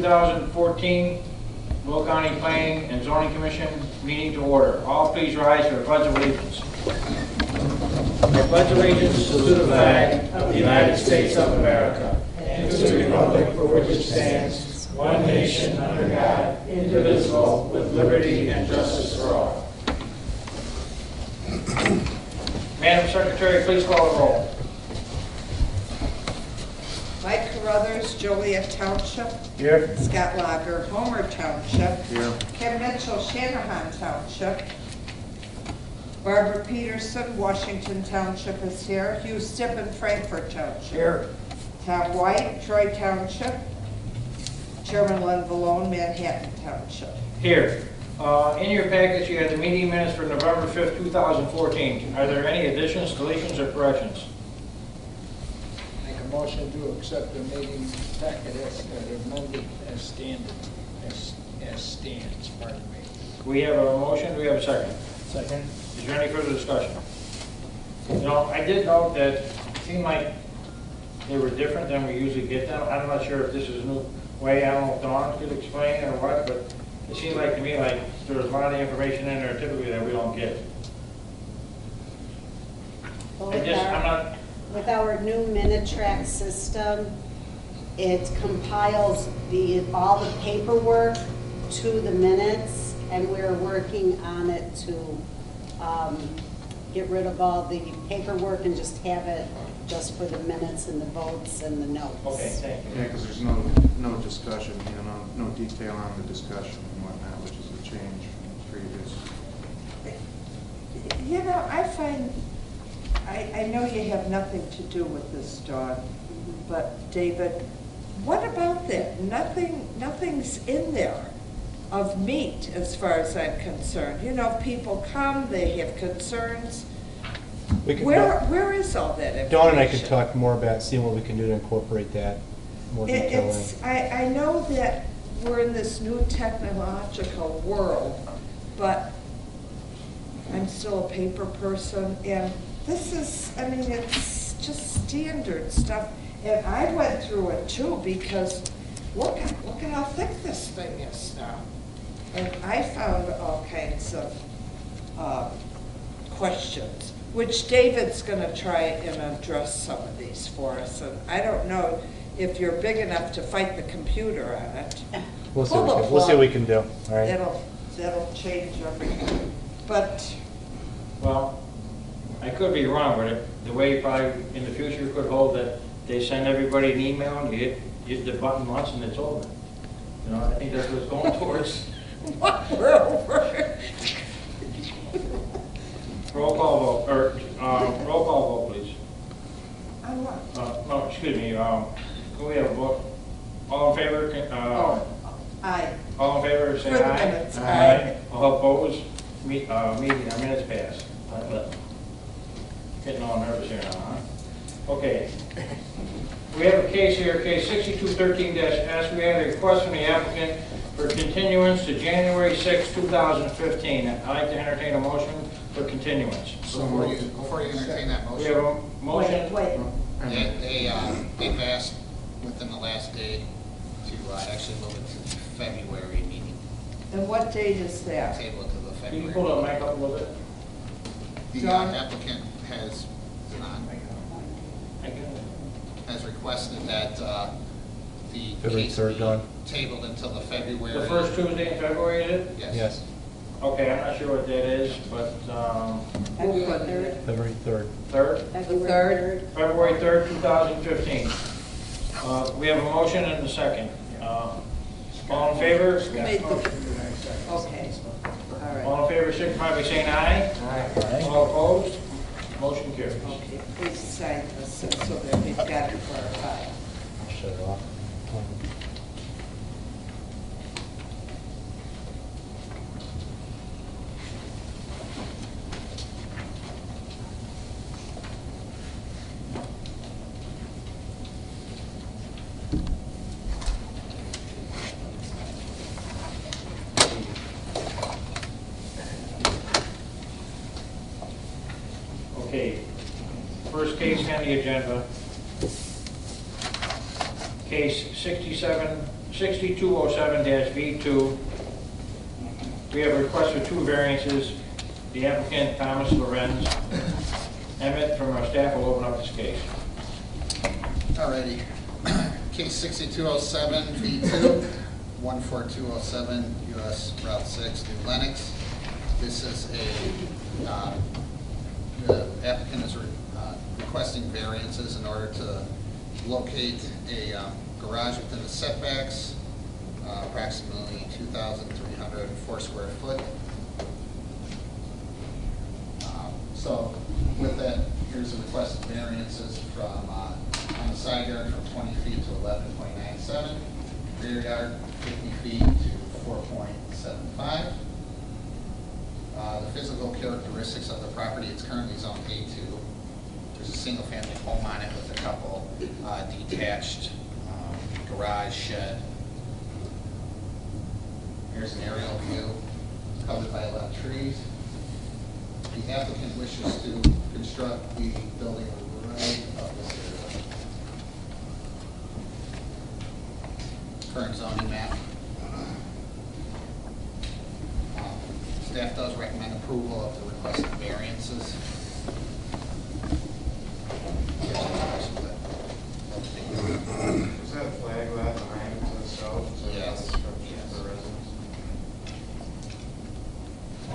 2014 Will County Planning and Zoning Commission meeting to order. All please rise for the Pledge of Allegiance. I pledge allegiance to the flag of the United States of America and to the republic for which it stands, one nation under God, indivisible, with liberty and justice for all. Madam Secretary, please call the roll. Mike Carruthers, Joliet Township. Here. Scott Lager, Homer Township. Here. Ken Mitchell, Shanahan Township. Barbara Peterson, Washington Township is here. Hugh Stippen, Frankfurt Township. Here. Tom White, Troy Township. Chairman Len Valone, Manhattan Township. Here. In your package, you have the meeting minutes for November 5th, 2014. Are there any additions, deletions, or corrections? Make a motion to accept the meeting packet as amended as stands, pardon me. We have a motion. Do we have a second? Second. Is there any further discussion? You know, I did note that it seemed like they were different than we usually get them. I'm not sure if this is a new way. I don't know if Dawn could explain or what, but it seemed like to me like there was a lot of information in there typically that we don't get. Well, I'm not. with our new Minitrack system, it compiles all the paperwork to the minutes, and we're working on it to get rid of all the paperwork and just have it just for the minutes and the votes and the notes. Okay, thank you. Yeah, because there's no discussion, no detail on the discussion and whatnot, which is a change from previous. You know, I find, I know you have nothing to do with this, Dawn, but David, what about that? Nothing's in there of meat as far as I'm concerned. You know, people come, they have concerns. Where is all that information? Dawn and I could talk more about seeing what we can do to incorporate that more detail in. I know that we're in this new technological world, but I'm still a paper person, and this is, I mean, it's just standard stuff. And I went through it too, because look at how thick this thing is now. And I found all kinds of questions, which David's going to try and address some of these for us. And I don't know if you're big enough to fight the computer on it. We'll see what we can do. All right. That'll change everything. But Well, I could be wrong, but the way you probably in the future could hold that they send everybody an email and you hit the button once and it's over. You know, I think that's what it's going towards. we're over. Roll call vote, or roll call vote, please. On what? No, excuse me. Can we have a vote? All in favor? Aye. All in favor, say For the aye. minutes, aye. All opposed? Meeting, our minutes passed. Getting all nervous here now, huh? Okay. We have a case here, case 6213-S. We have a request from the applicant for continuance to January 6, 2015. I'd like to entertain a motion for continuance. So before you entertain that We have motion, a motion. Wait. they've asked within the last day to actually move it to the February meeting. And what date is that? Table it to the Can you February. pull the mic up a little bit? The John? applicant has I can. requested that the February case 3rd, be Dawn. tabled until the February. The first Tuesday in February, is it? Yes. Yes, Okay, I'm not sure what that is, but February 3rd. February 3rd. 3rd? February 3rd. February 3rd, 2015. We have a motion and a second. All in favor? Who made the- Okay, all right. All in favor, signify by saying aye. Aye. All opposed? Motion carries. Okay, please sign this so that we've got it for our file. I'll shut it off. Okay, first case on the agenda, case 67 6207-V2. We have a request for two variances. The applicant, Thomas Lorenz. Emmett from our staff will open up this case. Alrighty. Case 6207 V2, 14207 US Route 6, New Lenox. This is the applicant is requesting variances in order to locate a garage within the setbacks, approximately 2,304 square foot. So with that, here's a request of variances from on the side yard from 20 feet to 11.97, rear yard 50 feet to 4.75. The physical characteristics of the property, it's currently zoned A2. There's a single family home on it with a couple detached garage shed. Here's an aerial view, covered by a lot of trees. The applicant wishes to construct the building right up this area. Current zoning map. Staff does recommend approval of the requested variances. Is that a flag lot behind to the south? Yes. For residents?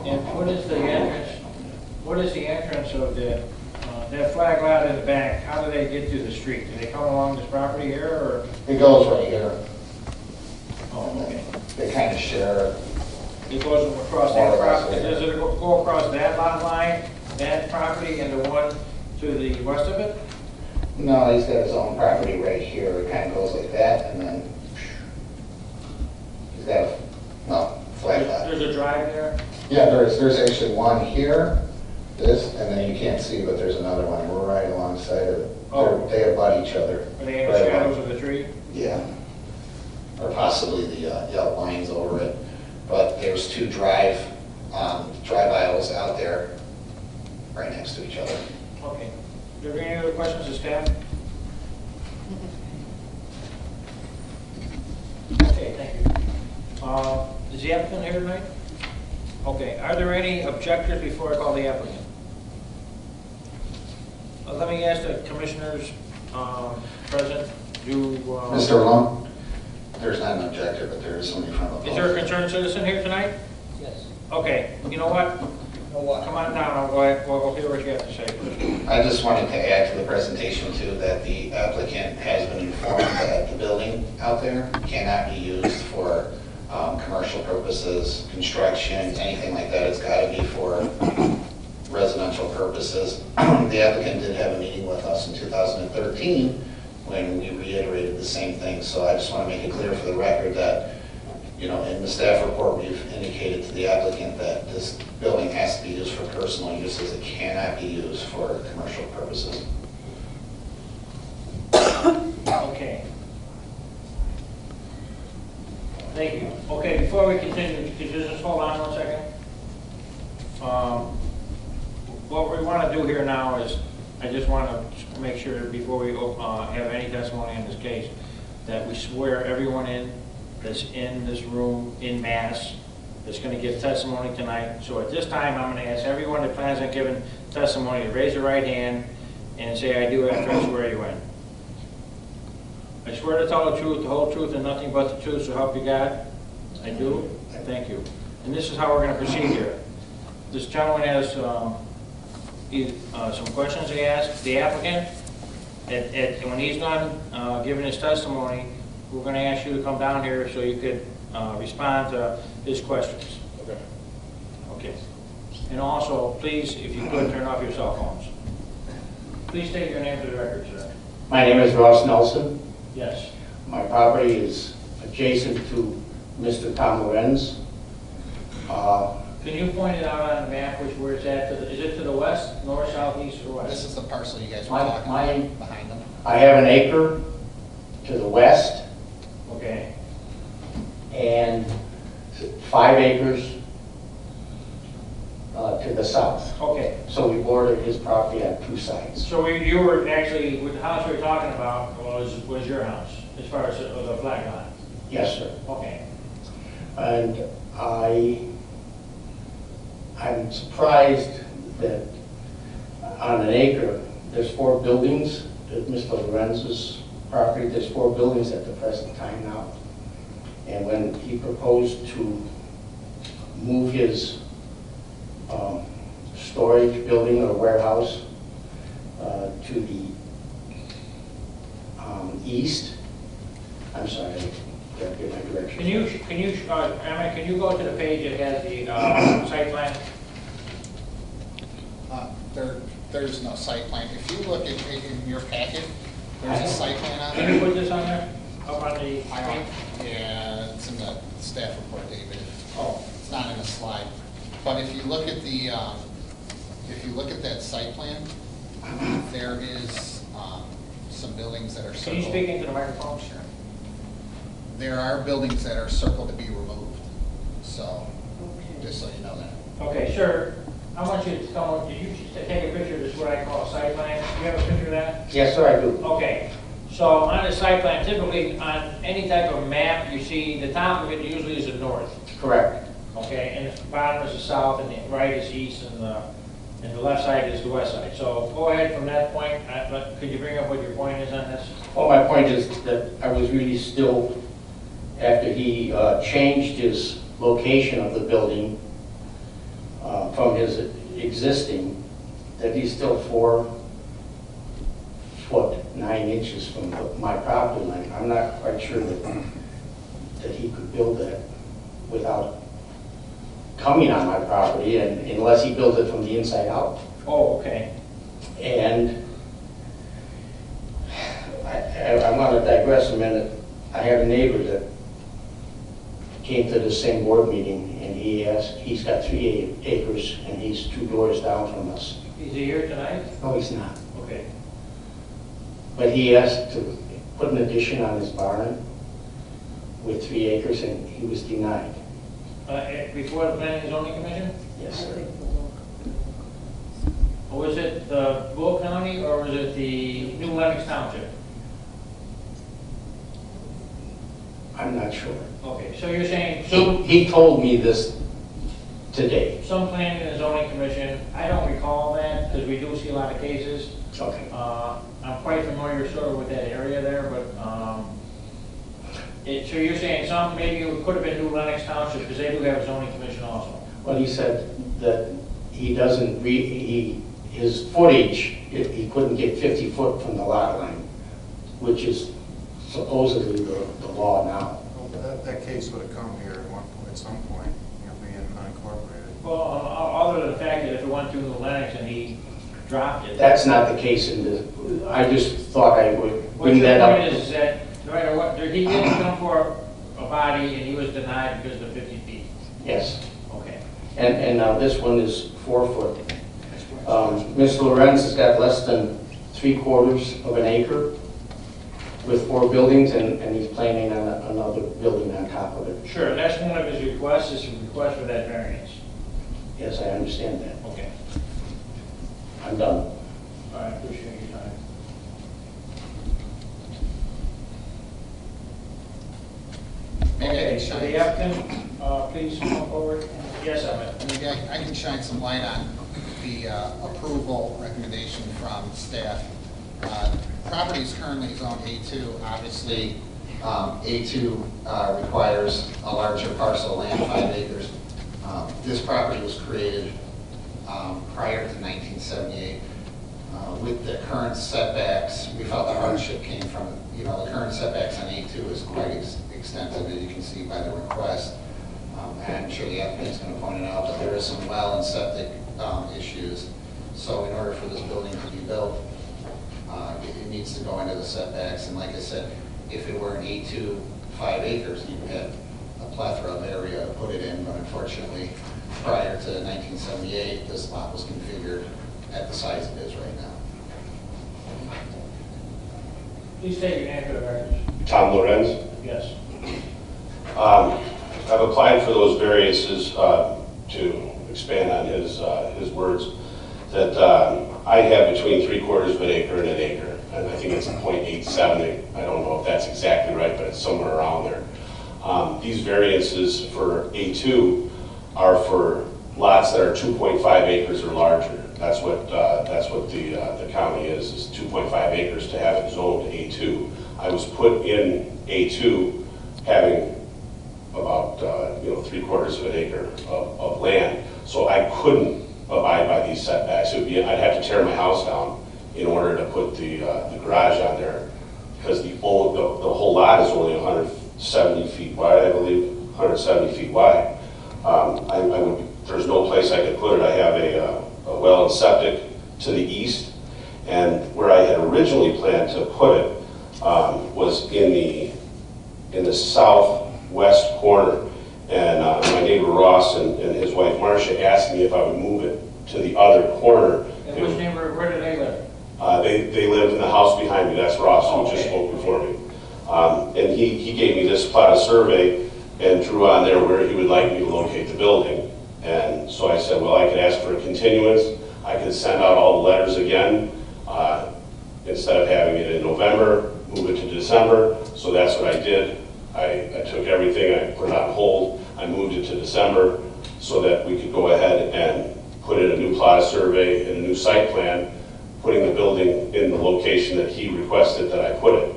And what is the entrance? What is the entrance of that flag lot in the back? How do they get to the street? Do they come along this property here, or? It goes right here. Oh, okay. They kind of share. It goes across that property. Does it go across that lot line, that property, and the one to the west of it? No, he's got his own property right here. It kind of goes like that, and then he's got a flag lot. There's a drive there? Yeah, there's actually one here, this, and then you can't see, but there's another one. We're right alongside of it. Oh. They abut each other. Are they in the Right shadows along. of the tree? Yeah. Or possibly the lines over it. But there's two drive aisles out there right next to each other. Okay. Are there any other questions of staff? Okay, thank you. Is the applicant here tonight? Okay, are there any objectors before I call the applicant? Let me ask the commissioners present, Mr. Lum, there's not an objector, but there is somebody from the. Is there a concerned citizen here tonight? Yes. Okay, you know what? Come on down, I'll go ahead, we'll hear what you have to say. I just wanted to add to the presentation too that the applicant has been informed that the building out there cannot be used for commercial purposes, construction, anything like that. It's got to be for residential purposes. The applicant did have a meeting with us in 2013 when we reiterated the same thing. So I just want to make it clear for the record that, you know, in the staff report, we've indicated to the applicant that this building has to be used for personal uses. It cannot be used for commercial purposes. Okay. Thank you. Okay, before we continue, could you just hold on 1 second? What we want to do here now is, I just want to make sure before we have any testimony in this case, that we swear everyone in that's in this room in mass that's going to give testimony tonight. So at this time, I'm going to ask everyone that plans on giving testimony to raise their right hand and say, "I do," after I swear you in. I swear to tell the truth, the whole truth, and nothing but the truth, so help you God. I do. Thank you. And this is how we're going to proceed here. This gentleman has some questions to ask the applicant. When he's done giving his testimony, we're going to ask you to come down here so you could respond to his questions. Okay. Okay. And also, please, if you could, turn off your cell phones. Please state your name for the record, sir. My name is Ross Nelson. Yes. My property is adjacent to Mr. Tom Lorenz. Can you point it out on the map where it's at? Is it to the west, north, south, east, or This west? is the parcel you guys were My- talking my- about behind them. I have an acre to the west Okay. and 5 acres to the south. Okay. So we border his property on 2 sides. So you were actually, with the house we were talking about was your house, as far as the flag lot? Yes, sir. Okay. And I'm surprised that on an acre, there's 4 buildings at Mr. Lorenz's property. There's 4 buildings at the present time now. And when he proposed to move his storage building or warehouse to the east, I'm sorry, I can't get my directions. Emma, can you go to the page that has the site plan? There's no site plan. If you look at in your packet, there's a site plan on Can you there. put this on there? Up on the screen? Yeah, it's in the staff report, David. Oh, It's not in a slide. But if you look at the, if you look at that site plan, there is some buildings that are can you circled. speak into the microphone? Sure. There are buildings that are circled to be removed, so, just so you know that. Okay, sir, I want you to tell me, did you just take a picture of this, what I call a site plan? Do you have a picture of that? Yes, sir, I do. Okay, so on the site plan, typically on any type of map, you see the top of it usually is the north, Correct. okay? And the bottom is the south, and the right is east, and the left side is the west side. So go ahead from that point, but could you bring up what your point is on this? Well, my point is that I was really still, after he changed his location of the building from his existing, that he's still 4 foot 9 inches from my property line. I'm not quite sure that he could build that without coming on my property, and unless he built it from the inside out. Oh, okay. And I want to digress a minute. I have a neighbor that came to the same board meeting, and he's got 3 acres, and he's 2 doors down from us. Is he here tonight? No, he's not. Okay. But he asked to put an addition on his barn with 3 acres, and he was denied. Before the Planning and Zoning Commission? Yes, sir. Or was it the Bull County, or was it the New Lenox Township? I'm not sure. Okay, so you're saying He told me this today. some Planning and Zoning Commission, I don't recall that, because we do see a lot of cases. Okay. I'm quite familiar sort of with that area there, but, so you're saying some, maybe it could have been New Lenox Township, because they do have a zoning commission also. Well, he said that he doesn't, his footage, he couldn't get 50 foot from the lot line, which is supposedly the law now. Well, that case would have come here at some point, being unincorporated. Well, other than the fact that if it went through New Lenox and he dropped it. That's not the case in the, I just thought I would What bring your that up. point is that, no matter what, he didn't come for a body and he was denied because of the 50 feet. Yes. Okay. And now this one is 4 foot. Mr. Lorenz has got less than 3/4 of an acre with 4 buildings, and he's planning on another building on top of it. Sure, that's one of his requests, is a request for that variance. Yes, I understand that. Okay. I'm done. I appreciate your time. Maybe I Okay, can so shine, the applicant, please come forward. Yes, Emmett. maybe I can shine some light on the approval recommendation from staff. Property is currently zoned A2. Obviously, A2 requires a larger parcel of land, 5 acres. This property was created prior to 1978. With the current setbacks, we felt the hardship came from, the current setbacks on A2 is quite extensive, as you can see by the request. And I'm sure the applicant's going to point it out, but there is some well and septic issues. So in order for this building to be built, it needs to go into the setbacks. And like I said, if it were an A2, 5 acres, you would have a plethora of area to put it in. But unfortunately, prior to 1978, this lot was configured at the size it is right now. Please state your name for the record. Tom Lorenz. Yes. I've applied for those variances to expand on his words, that I have between 3/4 of an acre and an acre, and I think it's a .87. I don't know if that's exactly right, but it's somewhere around there. These variances for A2 are for lots that are 2.5 acres or larger. That's what the county is 2.5 acres to have it zoned A2. I was put in A2 having about 3/4 of an acre of land, so I couldn't abide by these setbacks. I'd have to tear my house down in order to put the garage on there, because the whole lot is only 170 feet wide, I believe, 170 feet wide. There's no place I could put it. I have a well and septic to the east, and where I had originally planned to put it was in the southwest corner. And my neighbor Ross and his wife Marcia asked me if I would move it to the other corner. And which neighbor, where do they live? They lived in the house behind me. That's Ross, who just spoke before me. And he gave me this plot of survey and drew on there where he would like me to locate the building. And so I said, well, I could ask for a continuance. I could send out all the letters again. Instead of having it in November, move it to December. So that's what I did. I took everything, I put it on hold. I moved it to December so that we could go ahead and put in a new plot of survey and a new site plan, putting the building in the location that he requested that I put it.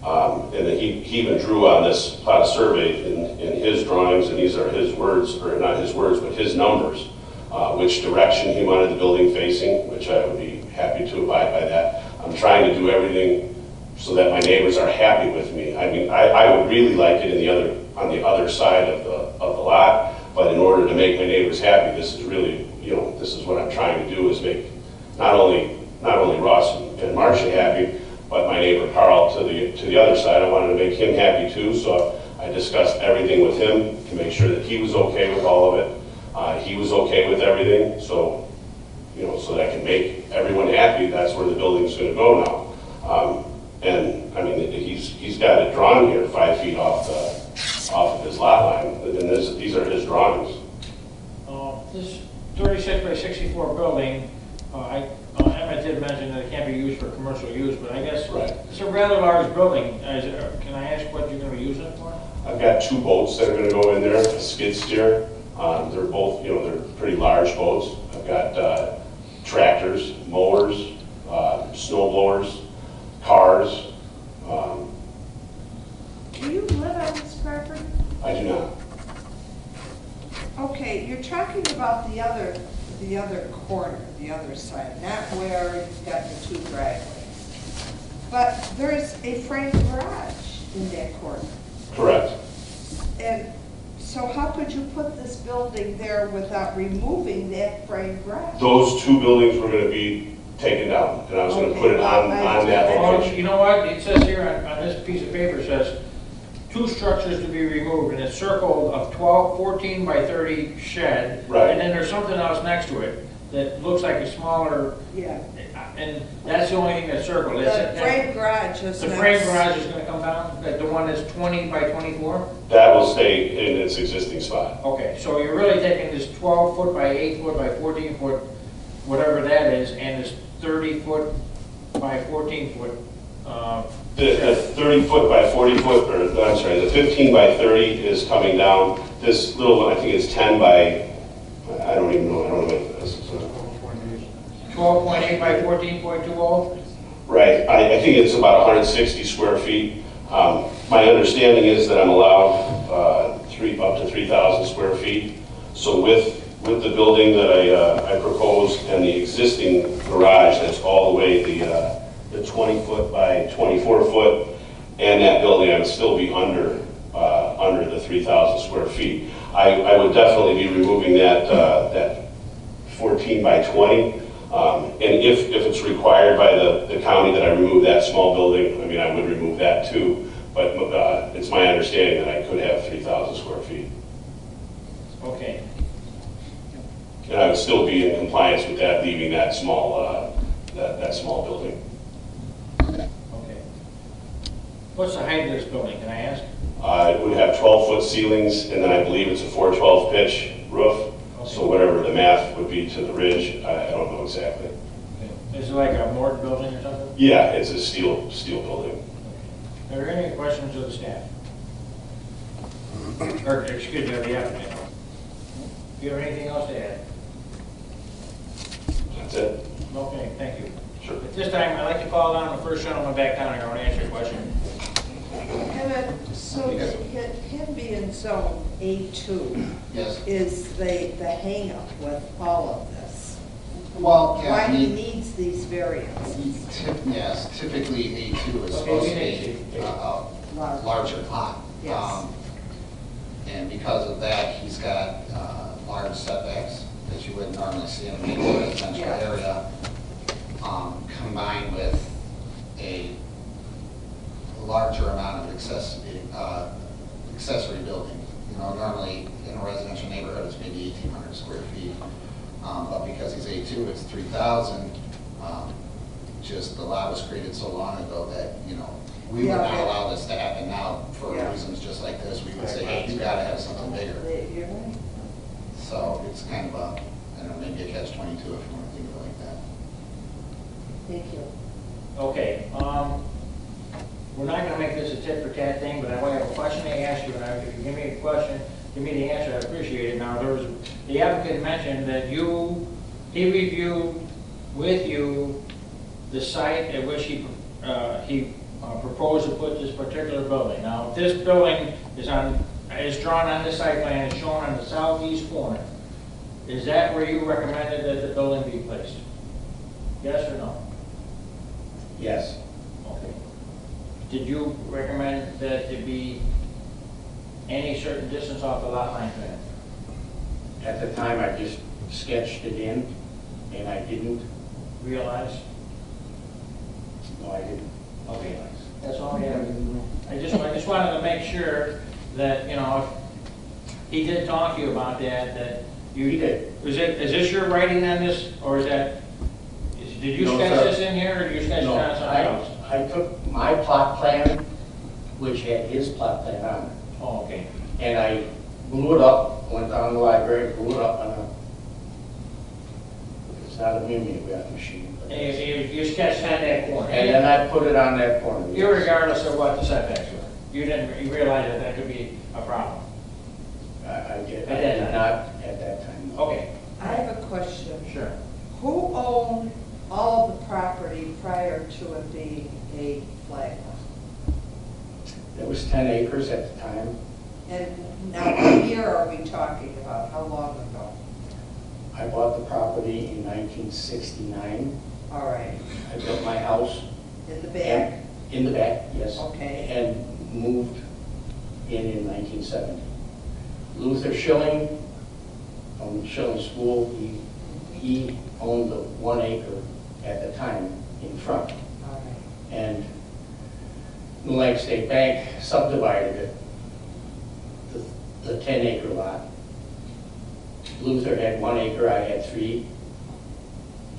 And then he even drew on this plot of survey in his drawings, and these are his words, or not his words, but his numbers, which direction he wanted the building facing, which I would be happy to abide by that. I'm trying to do everything so that my neighbors are happy with me. I mean, I would really like it on the other side of the lot, but in order to make my neighbors happy, this is really, this is what I'm trying to do, is make not only Ross and Marcia happy, but my neighbor Carl to the other side. I wanted to make him happy too, so I discussed everything with him to make sure that he was okay with all of it. He was okay with everything, so so that I can make everyone happy. That's where the building's going to go now. And I mean, he's got it drawn here 5 feet off of his lot line, and these are his drawings. This 36 by 64 building, Emmett did mention that it can't be used for commercial use, but I guess it's a rather large building. Can I ask what you're going to be using it for? I've got 2 boats that are going to go in there, a skid steer. They're both, they're pretty large boats. I've got tractors, mowers, snow blowers, cars. Do you live on this property? I do not. Okay, you're talking about the other corner, the other side, not where you've got the 2 driveways. But there's a frame garage in that corner. Correct. And so how could you put this building there without removing that frame garage? Those 2 buildings were going to be taken down, and I was going to put it on that location. You know what? It says here on this piece of paper, it says 2 structures to be removed, and it's circled of 14 by 30 shed. Right. And then there's something else next to it that looks like a smaller, Yeah. and that's the only thing that's circled. The frame garage is The not- frame garage is gonna come down, the one that's 20 by 24? That will stay in its existing spot. Okay, so you're really taking this 12 foot by 8 foot by 14 foot, whatever that is, and this 30 foot by 14 foot, The 30 foot by 40 foot, or I'm sorry, the 15 by 30 is coming down. This little one, I think it's 10 by, I don't even know, I don't know what this is. 12.8 by 14.20? Right, I think it's about 160 square feet. My understanding is that I'm allowed up to 3,000 square feet. So with the building that I proposed and the existing garage, that's all the way the 20 foot by 24 foot, and that building, I would still be under the 3,000 square feet. I would definitely be removing that 14 by 20. And if it's required by the county that I remove that small building, I mean, I would remove that too. But it's my understanding that I could have 3,000 square feet. Okay. And I would still be in compliance with that, leaving that small, that small building. Okay. What's the height of this building, can I ask? It would have 12-foot ceilings, and then I believe it's a 412 pitch roof. Okay. So whatever the math would be to the ridge, I don't know exactly. Okay. Is it like a mortar building or something? Yeah, it's a steel building. Are there any questions of the staff? Or, excuse me, the applicant. Do you have anything else to add? That's it. Okay, thank you. Sure. At this time, I'd like to call on the first gentleman back down here. I want to answer your question. So him being zone A2 Yes. is the hang-up with all of this. Well, yeah, Why I he mean, needs these variances. yes, typically A2 is supposed to be a larger lot. Yes. And because of that, he's got large setbacks that you wouldn't normally see in a major residential Yeah. area, combined with a larger amount of accessory building. You know, normally in a residential neighborhood, it's maybe 1,800 square feet. But because he's A2, it's 3,000. Just the lot was created so long ago that, you know, we would Yeah, not but- allow this to happen now for Yeah. reasons just like this. We would say, hey, you gotta have something bigger. You're right. So it's kind of a, I don't know, maybe a catch-22 if you want to think of it like that. Thank you. Okay, we're not gonna make this a tit for tat thing, but I have a question to ask you, and if you give me a question, give me the answer, I appreciate it. Now, the applicant mentioned that he reviewed with you the site at which he proposed to put this particular building. Now, if this building is drawn on this site plan, is shown on the southeast corner, is that where you recommended that the building be placed? Yes or no? Yes. Okay. Did you recommend that it be any certain distance off the lot line plan? At the time, I just sketched it in, and I didn't. Realize? No, I didn't. Okay. That's all we have. I just wanted to make sure that, you know, if he did talk to you about that you... He did. Is this your writing on this, or did you No, sketch sir. this in here, or did you sketch it No, on something else? I took my plot plan, which had his plot plan on it, Oh, okay. and I blew it up, went down to the library, blew it up on it's not a mimeograph machine. but it's- You sketched on that corner. And then I put it on that corner. Irregardless of what the setbacks were. You realize that could be a problem. I did At that time. not at that time. no. Okay, I have a question. sure. Who owned all of the property prior to it being a flag lot? It was 10 acres at the time. And now, what year are we talking about? How long ago? I bought the property in 1969. All right, I built my house. in the back? In the back, yes. Okay. And moved in 1970. Luther Schilling, from the Schilling School, he owned the 1 acre at the time in front. All right. And New Lake State Bank subdivided it, the 10 acre lot. Luther had 1 acre, I had 3,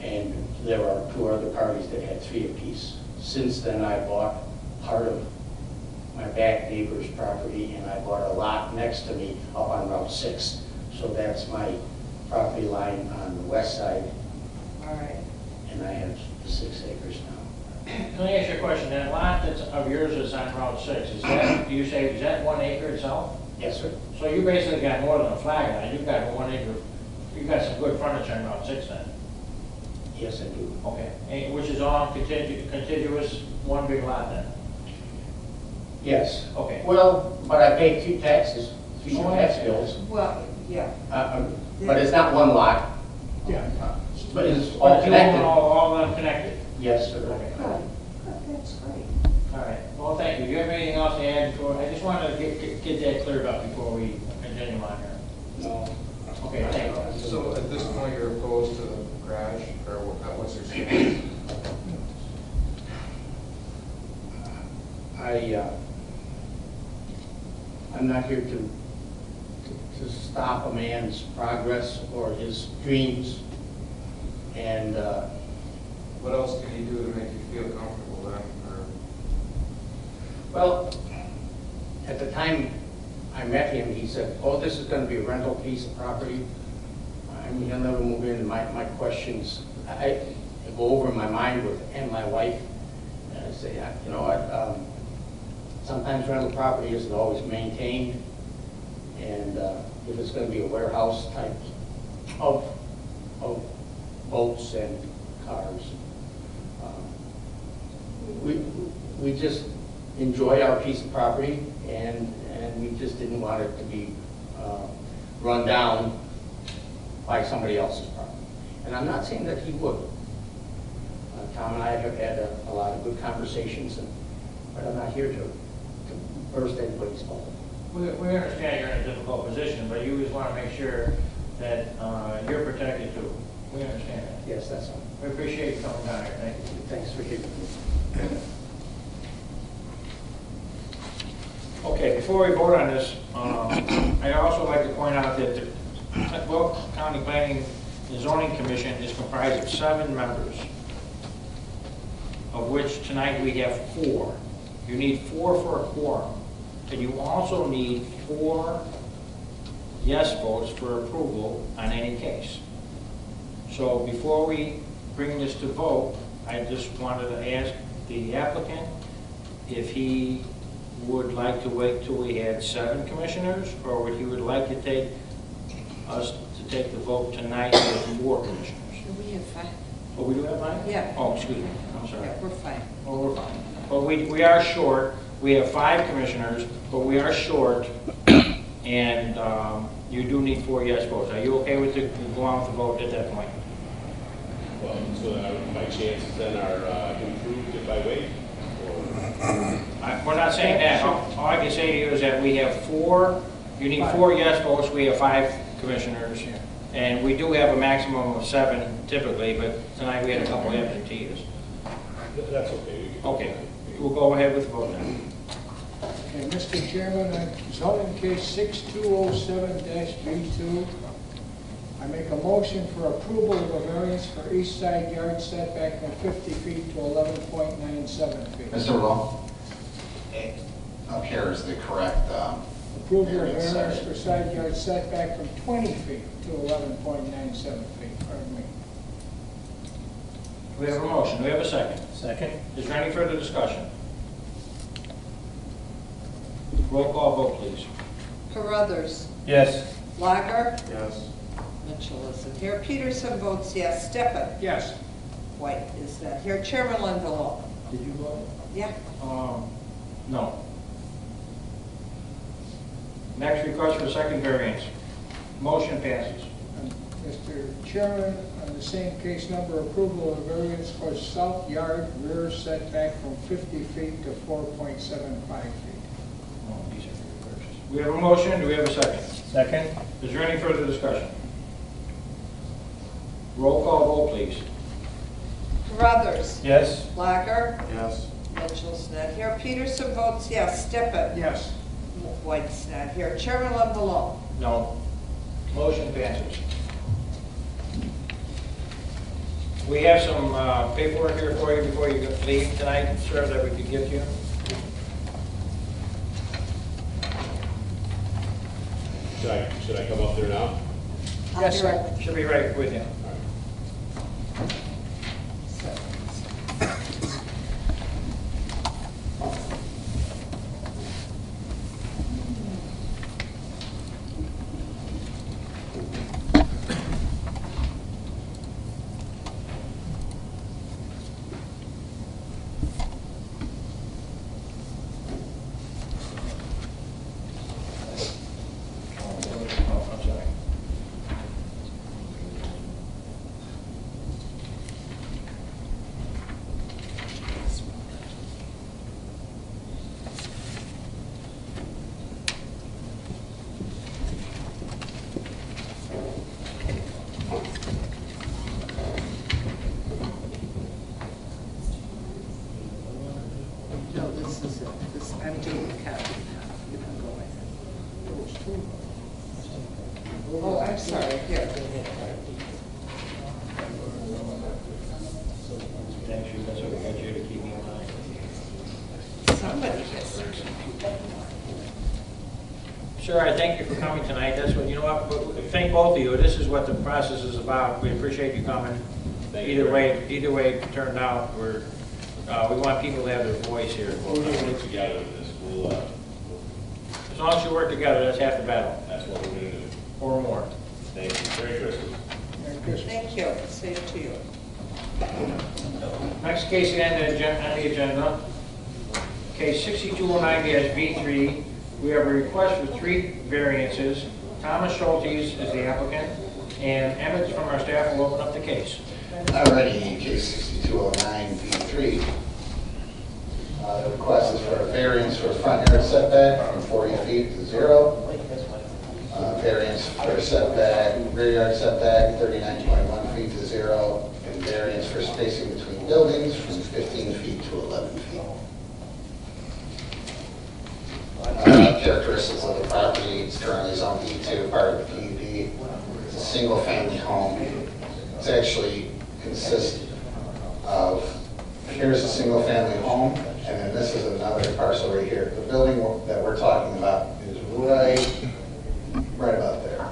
and there were 2 other parties that had 3 apiece. Since then, I bought part of my back neighbor's property, and I bought a lot next to me up on Route 6. So that's my property line on the west side, All right. and I have the 6 acres now. Let me ask you a question. That lot that's of yours that's on Route 6, is that 1 acre itself? Yes, sir. So you basically got more than a flag lot. You've got 1 acre, you've got some good frontage on Route 6 then. Yes, I do. Okay. Which is all contiguous, one big lot then? Yes. Okay. Well, but I pay 2 taxes, 2 Oh, tax yeah. bills. Well, yeah. But it's not 1 lot. Yeah. But it's all But you own connected. all of them connected? Yes, sir. Okay. Good. Good, that's great. All right. Well, thank you. Do you have anything else to add before? I just wanted to get that cleared up before we continue on here. No. Okay, thank you. So at this point, you're opposed to the garage, or what's your stance? I'm not here to stop a man's progress or his dreams. And What else can he do to make you feel comfortable then, or? well, at the time I met him, he said, oh, this is going to be a rental piece of property. I mean, he'll never move in. My questions, I go over in my mind with, and my wife, and I say, you know what, sometimes rental property isn't always maintained, And if it's gonna be a warehouse type of boats and cars. We just enjoy our piece of property, and we just didn't want it to be run down by somebody else's property. And I'm not saying that he would. Tom and I have had a lot of good conversations, but I'm not here to burst anybody's bubble. We understand you're in a difficult position, but you just want to make sure that you're protected too. We understand that. Yes, that's all. We appreciate you coming down here. Thank you. Thanks for keeping me. Okay, before we vote on this, I'd also like to point out that the Will County Planning and Zoning Commission is comprised of 7 members, of which tonight we have 4. You need 4 for a quorum, and you also need 4 yes votes for approval on any case. So before we bring this to vote, I just wanted to ask the applicant if he would like to wait till we had 7 commissioners, or would he would like to take us to take the vote tonight with more commissioners? We have 5. Oh, we do have 5? Yeah. Oh, excuse me, I'm sorry. Yeah, we're fine. Oh, we're fine. But we are short. We have 5 commissioners, but we are short, and you do need 4 yes votes. Are you okay with go on with the vote at that point? Well, so my chances then are improved if I wait? We're not saying that. All I can say to you is that we have 4, you need 4 yes votes, we have 5 commissioners, and we do have a maximum of 7 typically, but tonight we had a couple of absentees. That's okay. Okay, we'll go ahead with the vote now. Okay, Mr. Chairman, on zoning case 6207-B2, I make a motion for approval of a variance for east side yard setback from 50 feet to 11.97 feet. Mr. Rowe, up here is the correct Approval of variance. variance for side yard setback from 20 feet to 11.97 feet, pardon me. We have a motion. Do we have a second? Second? Is there any further discussion? Roll call vote, please. Carruthers. Yes. Lager. Yes. Mitchell isn't here. Peterson votes yes. Steppen. Yes. White is not here. Chairman Lindelof. Did you vote? Yeah. No. Next request for second variance. Motion passes. Mr. Chairman, on the same case number, approval of variance for south yard rear setback from 50 feet to 4.75 feet. Oh, these are for reversals. We have a motion. Do we have a second? Second? Is there any further discussion? Roll call vote, please. Carruthers. Yes. Lager. Yes. Mitchell's not here. Peterson votes yes. Steppen. Yes. White's not here. Chairman Lindelof. No. Motion passes. We have some paperwork here for you before you leave tonight, sir, that we could give to you. Should I come up there now? Yes, sir. Should be right with you. Oh, I'm sorry. No, this is it. I'm doing the copy. You can go ahead. Oh, I'm sorry. Here. Thanks, you. That's what we got you to keep me in mind. Somebody has. Sir, I thank you for coming tonight. That's what, you know what, thank both of you. This is what the process is about. We appreciate you coming. Either way it turned out, we want people to have their voice here. We'll work together with this. As long as you work together, that's half the battle, That's what we're gonna do. or more. Thank you. Merry Christmas. Merry Christmas. Thank you, same to you. Next case on the agenda, case 6209-V3. We have a request for 3 variances. Thomas Schultes is the applicant, and Emmett from our staff will open up the case. Alrighty, case 6209 V3. The request is for a variance for a front yard setback from 40 feet to 0. Variance for setback, rear yard setback, 39.1 feet to 0. And variance for spacing between buildings from 15 feet to 11 feet. Characteristics of the property: it's currently zoned D2, part of the PUD. It's a single-family home. It's actually consists of, here's a single-family home, and then this is another parcel right here. The building that we're talking about is right about there.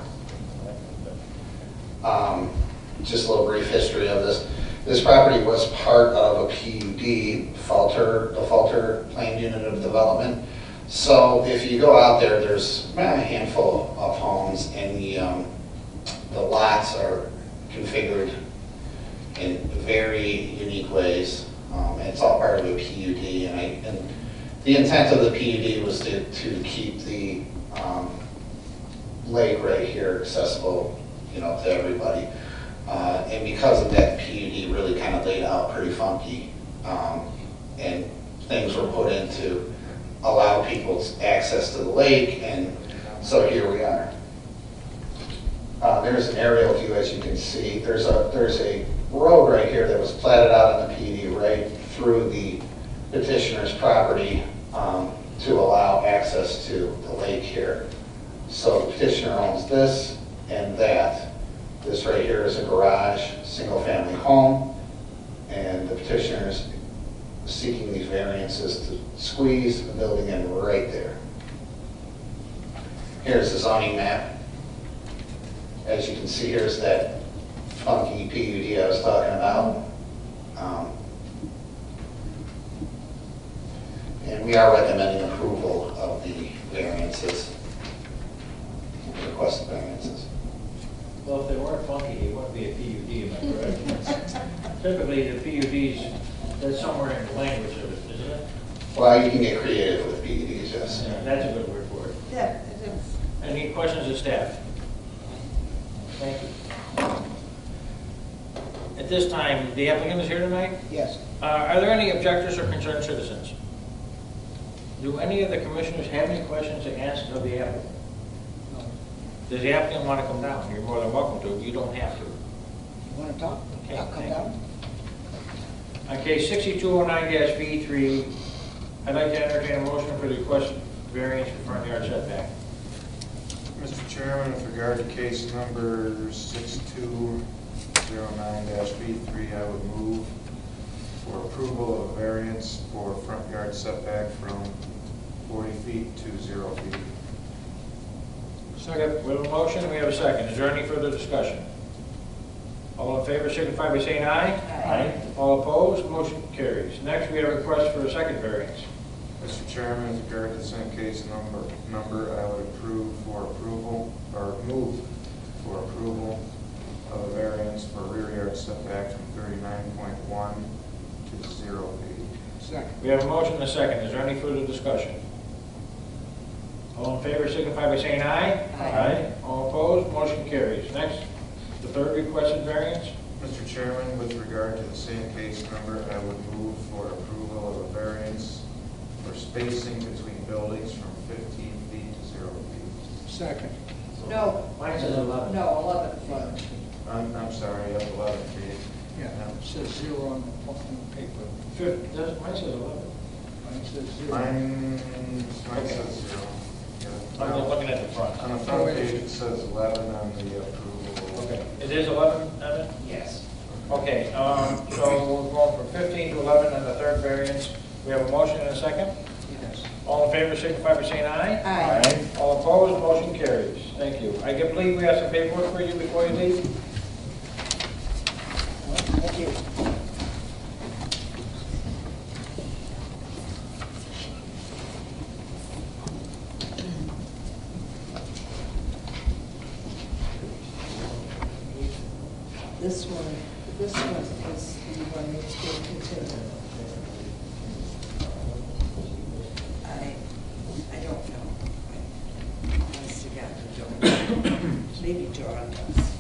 Just a little brief history of this. This property was part of a PUD, the Falter Planned Unit of Development. So if you go out there, there's a handful of homes, and the lots are configured in very unique ways. It's all part of a PUD, and the intent of the PUD was to keep the lake right here accessible, to everybody. And because of that, PUD really kind of laid out pretty funky, and things were put in to allow people's access to the lake, and so here we are. There's an aerial view, as you can see. There's a road right here that was platted out on the PUD right through the petitioner's property to allow access to the lake here. So the petitioner owns this and that. This right here is a garage, single-family home, and the petitioner is seeking these variances to squeeze the building in right there. Here's the zoning map. As you can see, here's that funky PUD I was talking about. And we are recommending approval of the variances, requested variances. Well, if they weren't funky, it wouldn't be a PUD, am I correct? Typically, the PUDs, that's somewhere in the language of it, isn't it? Well, you can get creative with PUDs, yes. Yeah, that's a good word for it. Yeah, it is. Any questions of staff? Thank you. At this time, the applicant is here tonight. Yes. Are there any objectors or concerned citizens? Do any of the commissioners have any questions to ask of the applicant? No. Does the applicant want to come down? You're more than welcome to. You don't have to. You want to talk? Okay, I'll come thank you. down. On case 6209-V3, I'd like to entertain a motion for the requested variance for front yard setback. Mr. Chairman, with regard to case number 6209-B3, I would move for approval of a variance for front yard setback from 40 feet to 0 feet. Second. We have a motion, we have a second. Is there any further discussion? All in favor signify by saying aye. Aye. All opposed, motion carries. Next, we have a request for a second variance. Mr. Chairman, with regard to the same case number, I would move for approval of a variance for rear yard setback from 39.1 to 0 feet. Second. We have a motion and a second. Is there any further discussion? All in favor signify by saying aye. Aye. All opposed, motion carries. Next, the third requested variance. Mr. Chairman, with regard to the same case number, I would move for approval of a variance for spacing between buildings from 15 feet to 0 feet. Second. No, Mine says 11. no, 11 feet. I'm sorry, up 11 feet. Yeah, it says 0 on the paper. Mine says 11. Mine says 0. Mine says 0. Yeah. I'm just looking at the front. On the front page, it says 11 on the approval. Okay. It is 11, Evan? Yes. Okay, so we're going from 15 to 11 on the third variance. We have a motion and a second. Yes. All in favor signify by saying aye. Aye. All opposed, motion carries. Thank you. I believe we have some paperwork for you before you leave. Thank you. This one is the one that's going to continue. I don't know. Honest to God, I don't know. Maybe John does.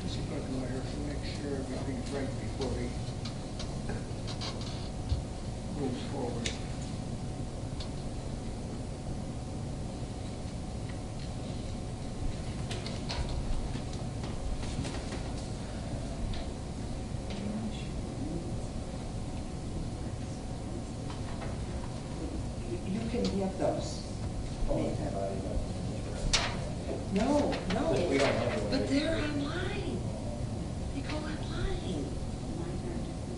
He's a good lawyer to make sure everything's right before he moves forward. You can have those. No, no. We don't have one. But they're online. They go online.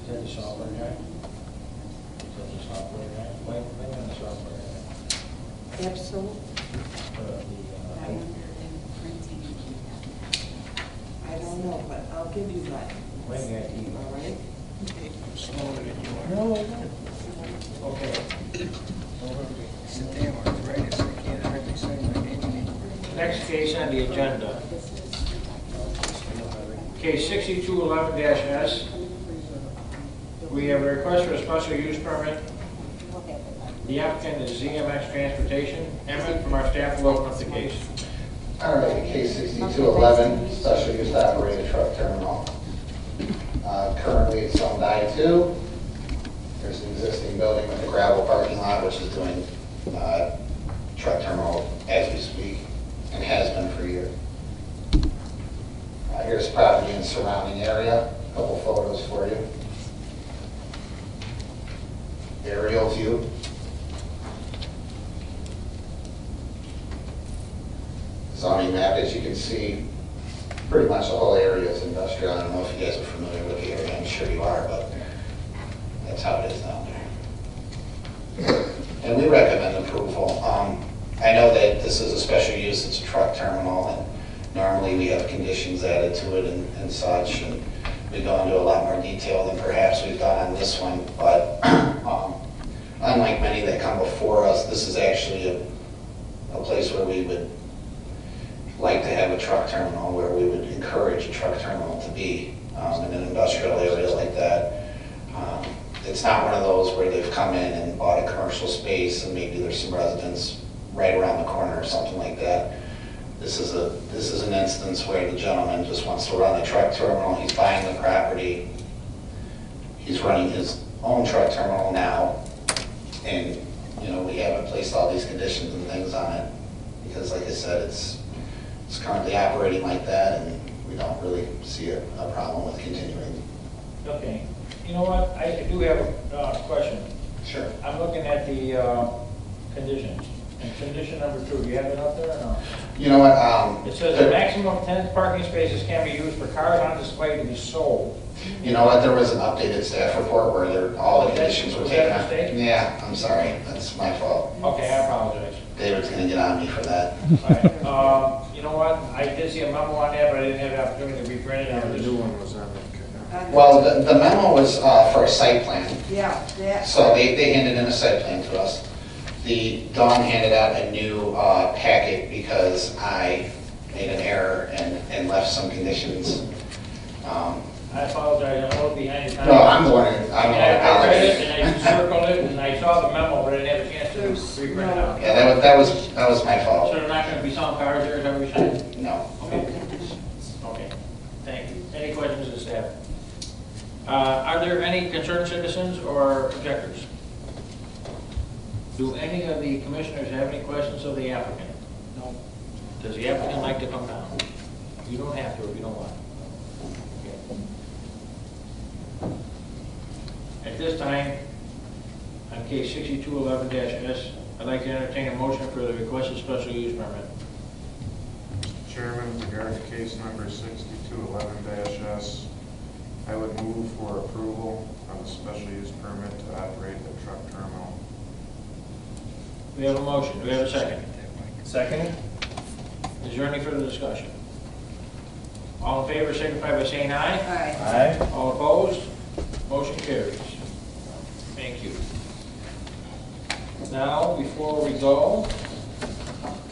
Is that the software guy? Is that the software guy? When on the software guy? Absolutely. I don't know, but I'll give you that. When you got email. All right? I'm slower than you are. No, okay. It's a damn arthritis, I can't hardly say my name anymore. Next case on the agenda. Case 6211-S. We have a request for a special use permit. The applicant is ZMX Transportation. Emmett from our staff will open up the case. All right, case 6211, special use to operate a truck terminal. Currently it's owned I-2. There's an existing building with a gravel parking lot, which is doing truck terminal as we speak, and has been for a year. Here's property and surrounding area, a couple photos for you. Aerial view. Zoning map, as you can see, pretty much the whole area is industrial. I don't know if you guys are familiar with the area, I'm sure you are, but that's how it is down there. And we recommend approval. I know that this is a special use, it's a truck terminal, and normally we have conditions added to it and such, and we go into a lot more detail than perhaps we've done on this one, but unlike many that come before us, this is actually a place where we would like to have a truck terminal, where we would encourage a truck terminal to be in an industrial area like that. It's not one of those where they've come in and bought a commercial space and maybe there's some residents right around the corner or something like that. This is an instance where the gentleman just wants to run a truck terminal. He's buying the property. He's running his own truck terminal now, and we haven't placed all these conditions and things on it because, like I said, it's currently operating like that, and we don't really see a problem with continuing. Okay. You know what? I do have a question. Sure. I'm looking at the conditions. And condition number 2, do you have it up there or no? You know what? It says a maximum of 10 parking spaces can be used for cars on display to be sold. You know what? There was an updated staff report where all the conditions were Was taken that a out. mistake? Yeah, I'm sorry. That's my fault. Okay, I apologize. David's going to get on me for that. All right. You know what? I did see a memo on that, but I didn't have the opportunity to reprint it. The new one was on the. Well, the memo was for a site plan. Yeah, that. So they handed in a site plan to us. Dawn handed out a new packet because I made an error and left some conditions. I apologize, I'm a little behind the time. No, I'm the one who, I read it and I circled it and I saw the memo, but I didn't have a chance to reprint it out. Yeah, that was my So fault. they're not going to be selling cars there, is that what you're saying? No. Okay. Okay, thank you. Any questions of the staff? Are there any concerned citizens or objectors? Do any of the commissioners have any questions of the applicant? No. Does the applicant like to come down? You don't have to if you don't want. Okay. At this time, on case 6211-S, I'd like to entertain a motion for the requested special use permit. Chairman, with regard to case number 6211-S, I would move for approval of a special use permit to operate the truck terminal. We have a motion. Do we have a second? Second? Is there any further discussion? All in favor signify by saying aye. Aye. Aye. All opposed? Motion carries. Thank you. go.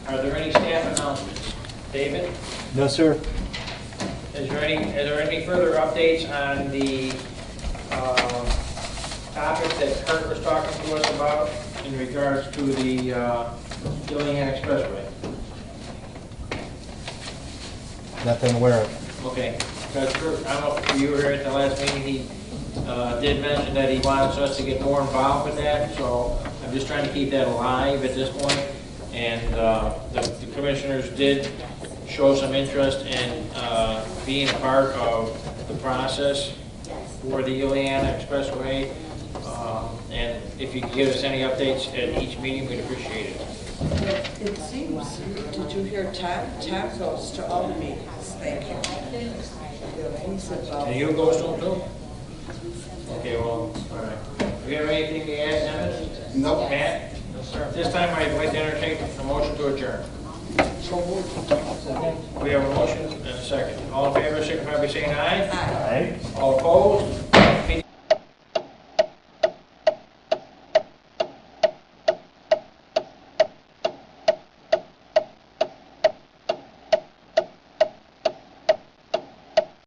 Are there any staff announcements? David? No, sir. Are there any further updates on the topic that Kurt was talking to us about in regards to the Ilian Expressway? Nothing aware of. Okay, because Kurt, I don't know if you were here at the last meeting, he did mention that he wants us to get more involved with that, so I'm just trying to keep that alive at this point. And the commissioners did show some interest in being a part of the process for the Ilian Expressway. And if you could give us any updates at each meeting, we'd appreciate it. It seems, did you hear Tom goes to all the meetings, thank you. He's involved. And you goes to them too? Okay, well, all right. Do you have anything to add, Dennis? Nope. Matt? No, sir. At this time, I'd like to entertain a motion to adjourn. We have a motion and a second. All in favor, signify by saying aye. Aye. All opposed?